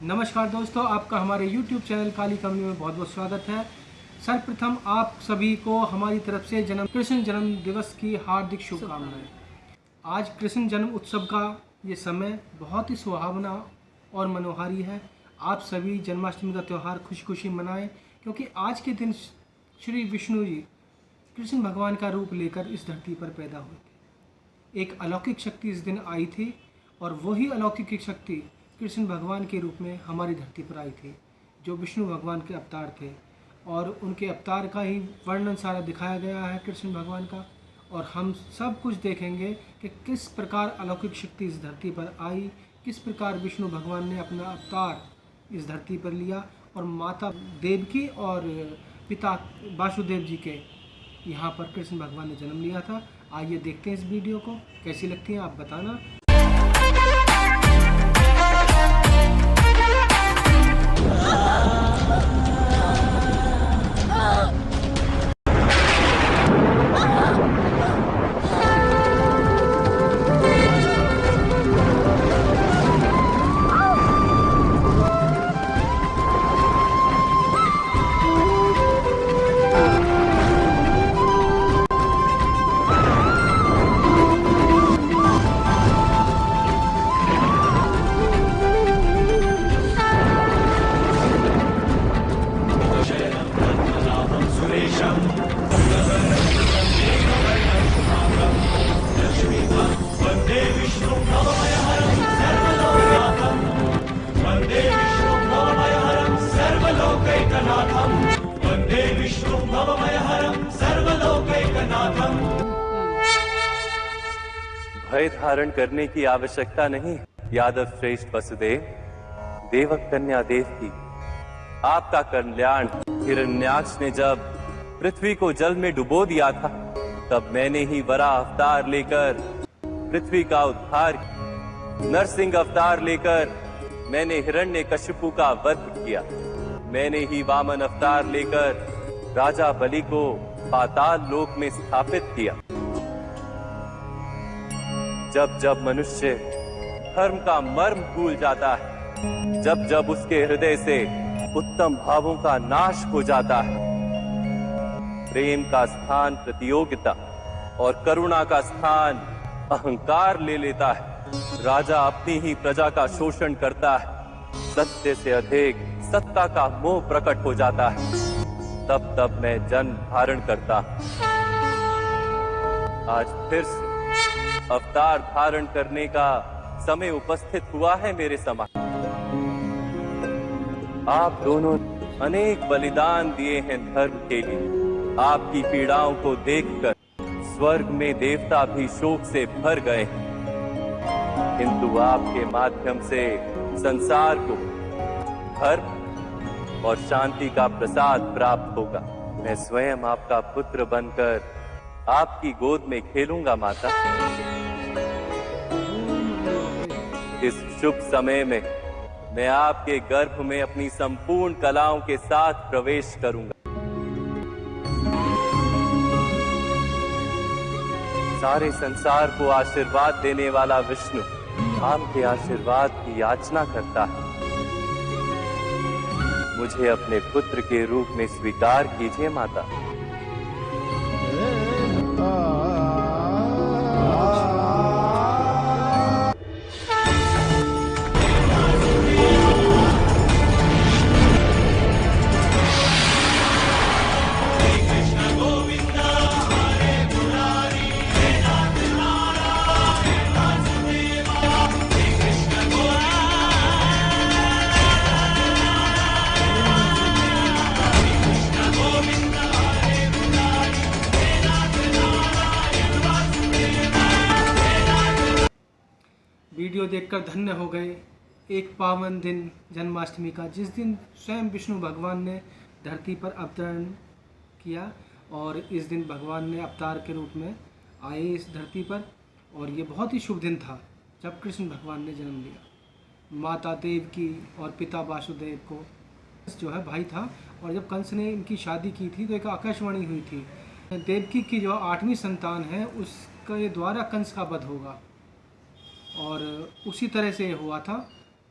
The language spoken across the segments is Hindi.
नमस्कार दोस्तों, आपका हमारे YouTube चैनल काली कमनी में बहुत बहुत स्वागत है। सर्वप्रथम आप सभी को हमारी तरफ से कृष्ण जन्म दिवस की हार्दिक शुभकामनाएं। आज कृष्ण जन्म उत्सव का ये समय बहुत ही सुहावना और मनोहारी है। आप सभी जन्माष्टमी का त्यौहार खुशी खुशी मनाएं, क्योंकि आज के दिन श्री विष्णु जी कृष्ण भगवान का रूप लेकर इस धरती पर पैदा हुए थे। एक अलौकिक शक्ति इस दिन आई थी और वही अलौकिक शक्ति कृष्ण भगवान के रूप में हमारी धरती पर आई थी, जो विष्णु भगवान के अवतार थे। और उनके अवतार का ही वर्णन सारा दिखाया गया है कृष्ण भगवान का। और हम सब कुछ देखेंगे कि किस प्रकार अलौकिक शक्ति इस धरती पर आई, किस प्रकार विष्णु भगवान ने अपना अवतार इस धरती पर लिया और माता देवकी और पिता वासुदेव जी के यहाँ पर कृष्ण भगवान ने जन्म लिया था। आइए देखते हैं इस वीडियो को, कैसी लगती है आप बताना। भय धारण करने की आवश्यकता नहीं। यादव श्रेष्ठ वसुदेव, देवक कन्या देवकी, आपका कल्याण हिरण्याक्ष ने जब पृथ्वी को जल में डुबो दिया था, तब मैंने ही वराह अवतार लेकर पृथ्वी का उद्धार, नरसिंह अवतार लेकर मैंने हिरण्यकशिपु का वध किया। मैंने ही वामन अवतार लेकर राजा बलि को पाताल लोक में स्थापित किया। जब जब मनुष्य धर्म का मर्म भूल जाता है, जब जब उसके हृदय से उत्तम भावों का नाश हो जाता है, प्रेम का स्थान प्रतियोगिता और करुणा का स्थान अहंकार ले लेता है, राजा अपनी ही प्रजा का शोषण करता है, सत्य से अधिक सत्ता का मोह प्रकट हो जाता है, तब तब मैं जन्म धारण करता हूं। आज फिर से अवतार धारण करने का समय उपस्थित हुआ है मेरे समाज। आप दोनों अनेक बलिदान दिए हैं धर्म के लिए। आपकी पीड़ाओं को देखकर स्वर्ग में देवता भी शोक से भर गए हैं, किंतु आपके माध्यम से संसार को धर्म और शांति का प्रसाद प्राप्त होगा। मैं स्वयं आपका पुत्र बनकर आपकी गोद में खेलूंगा माता। इस शुभ समय में मैं आपके गर्भ में अपनी संपूर्ण कलाओं के साथ प्रवेश करूंगा। सारे संसार को आशीर्वाद देने वाला विष्णु आपके आशीर्वाद की याचना करता है। मुझे अपने पुत्र के रूप में स्वीकार कीजिए माता। वीडियो देखकर धन्य हो गए। एक पावन दिन जन्माष्टमी का, जिस दिन स्वयं विष्णु भगवान ने धरती पर अवतरण किया और इस दिन भगवान ने अवतार के रूप में आए इस धरती पर। और ये बहुत ही शुभ दिन था जब कृष्ण भगवान ने जन्म लिया। माता देवकी और पिता वासुदेव को जो है भाई था, और जब कंस ने इनकी शादी की थी तो एक आकाशवाणी हुई थी, देवकी की जो 8वीं संतान है उसके द्वारा कंस का वध होगा। और उसी तरह से हुआ था।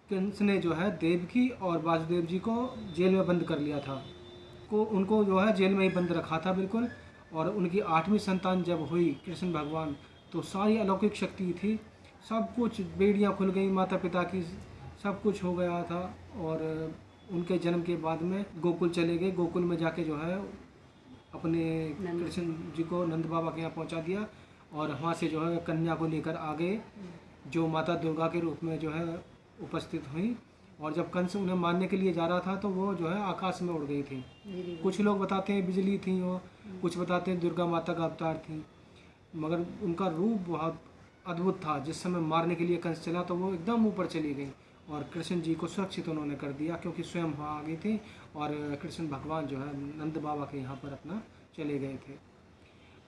कंस ने जो है देवकी और वासुदेव जी को जेल में बंद कर लिया था, उनको जो है जेल में ही बंद रखा था बिल्कुल। और उनकी 8वीं संतान जब हुई कृष्ण भगवान, तो सारी अलौकिक शक्ति थी, सब कुछ बेड़ियाँ खुल गई माता पिता की, सब कुछ हो गया था। और उनके जन्म के बाद में गोकुल चले गए, गोकुल में जाके जो है अपने कृष्ण जी को नंद बाबा के यहाँ पहुँचा दिया, और वहाँ से जो है कन्या को लेकर आ गए, जो माता दुर्गा के रूप में जो है उपस्थित हुई। और जब कंस उन्हें मारने के लिए जा रहा था तो वो जो है आकाश में उड़ गई थी। कुछ लोग बताते हैं बिजली थी वो, कुछ बताते हैं दुर्गा माता का अवतार थी, मगर उनका रूप बहुत अद्भुत था। जिस समय मारने के लिए कंस चला तो वो एकदम ऊपर चली गई, और कृष्ण जी को सुरक्षित उन्होंने कर दिया, क्योंकि स्वयं वहाँ आ गई थी। और कृष्ण भगवान जो है नंद बाबा के यहाँ पर अपना चले गए थे।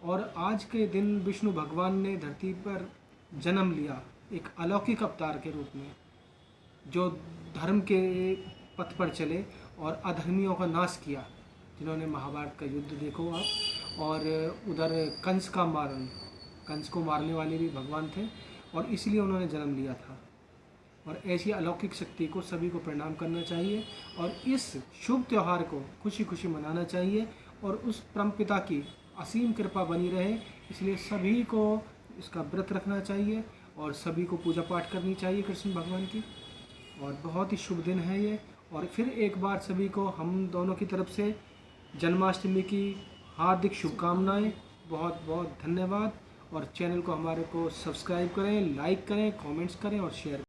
और आज के दिन विष्णु भगवान ने धरती पर जन्म लिया एक अलौकिक अवतार के रूप में, जो धर्म के पथ पर चले और अधर्मियों का नाश किया। जिन्होंने महाभारत का युद्ध देखो आप, और उधर कंस को मारने वाले भी भगवान थे, और इसलिए उन्होंने जन्म लिया था। और ऐसी अलौकिक शक्ति को सभी को प्रणाम करना चाहिए, और इस शुभ त्यौहार को खुशी खुशी मनाना चाहिए, और उस परमपिता की असीम कृपा बनी रहे, इसलिए सभी को इसका व्रत रखना चाहिए, और सभी को पूजा पाठ करनी चाहिए कृष्ण भगवान की। और बहुत ही शुभ दिन है ये। और फिर एक बार सभी को हम दोनों की तरफ से जन्माष्टमी की हार्दिक शुभकामनाएं। बहुत बहुत धन्यवाद। और चैनल को हमारे को सब्सक्राइब करें, लाइक करें, कमेंट्स करें और शेयर करें।